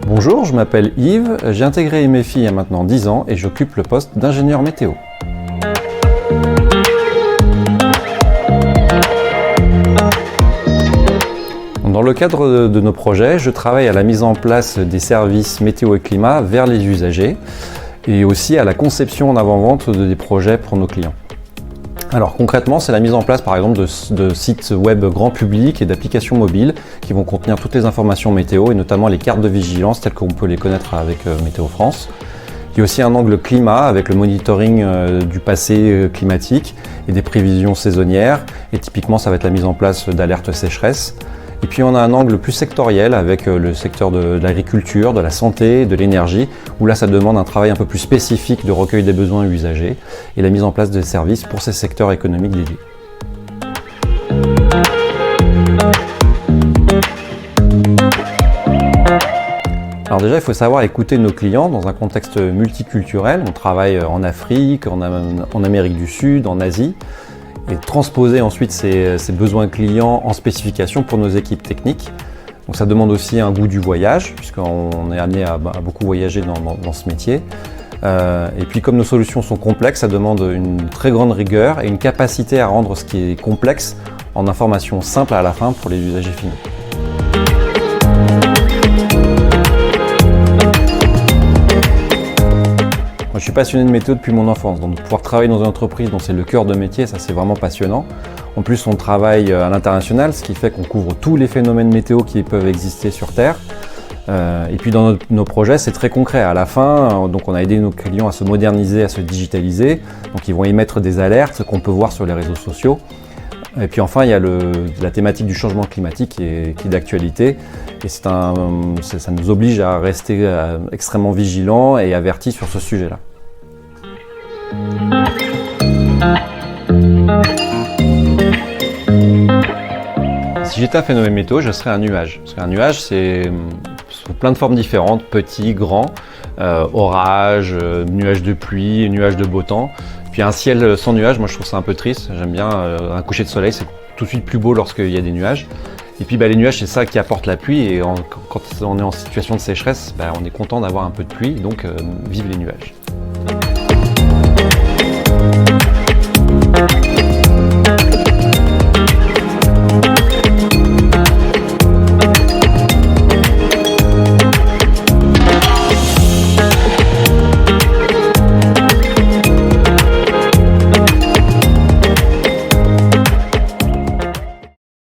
Bonjour, je m'appelle Yves, j'ai intégré MEFI il y a maintenant 10 ans et j'occupe le poste d'ingénieur météo. Dans le cadre de nos projets, je travaille à la mise en place des services météo et climat vers les usagers et aussi à la conception en avant-vente des projets pour nos clients. Alors concrètement, c'est la mise en place par exemple de sites web grand public et d'applications mobiles qui vont contenir toutes les informations météo et notamment les cartes de vigilance telles qu'on peut les connaître avec Météo France. Il y a aussi un angle climat avec le monitoring du passé climatique et des prévisions saisonnières et typiquement ça va être la mise en place d'alertes sécheresse. Et puis on a un angle plus sectoriel avec le secteur de l'agriculture, de la santé, de l'énergie, où là ça demande un travail un peu plus spécifique de recueil des besoins usagers et la mise en place de services pour ces secteurs économiques dédiés. Alors déjà, il faut savoir écouter nos clients dans un contexte multiculturel. On travaille en Afrique, en Amérique du Sud, en Asie. Et transposer ensuite ces besoins clients en spécification pour nos équipes techniques. Donc ça demande aussi un goût du voyage, puisqu'on est amené à beaucoup voyager dans ce métier. Et puis comme nos solutions sont complexes, ça demande une très grande rigueur et une capacité à rendre ce qui est complexe en informations simples à la fin pour les usagers finaux. Je suis passionné de météo depuis mon enfance, donc pouvoir travailler dans une entreprise dont c'est le cœur de métier, ça c'est vraiment passionnant. En plus on travaille à l'international, ce qui fait qu'on couvre tous les phénomènes météo qui peuvent exister sur Terre. Et puis dans nos projets c'est très concret. À la fin, donc on a aidé nos clients à se moderniser, à se digitaliser. Donc ils vont émettre des alertes qu'on peut voir sur les réseaux sociaux. Et puis enfin il y a la thématique du changement climatique qui est d'actualité. Et ça nous oblige à rester extrêmement vigilants et avertis sur ce sujet-là. Si j'étais un phénomène météo, je serais un nuage. Parce qu'un nuage, c'est sous plein de formes différentes, petit, grand, orage, nuage de pluie, nuage de beau temps. Puis un ciel sans nuage, moi je trouve ça un peu triste. J'aime bien un coucher de soleil, c'est tout de suite plus beau lorsqu'il y a des nuages. Et puis les nuages, c'est ça qui apporte la pluie. Et quand on est en situation de sécheresse, on est content d'avoir un peu de pluie, donc vive les nuages.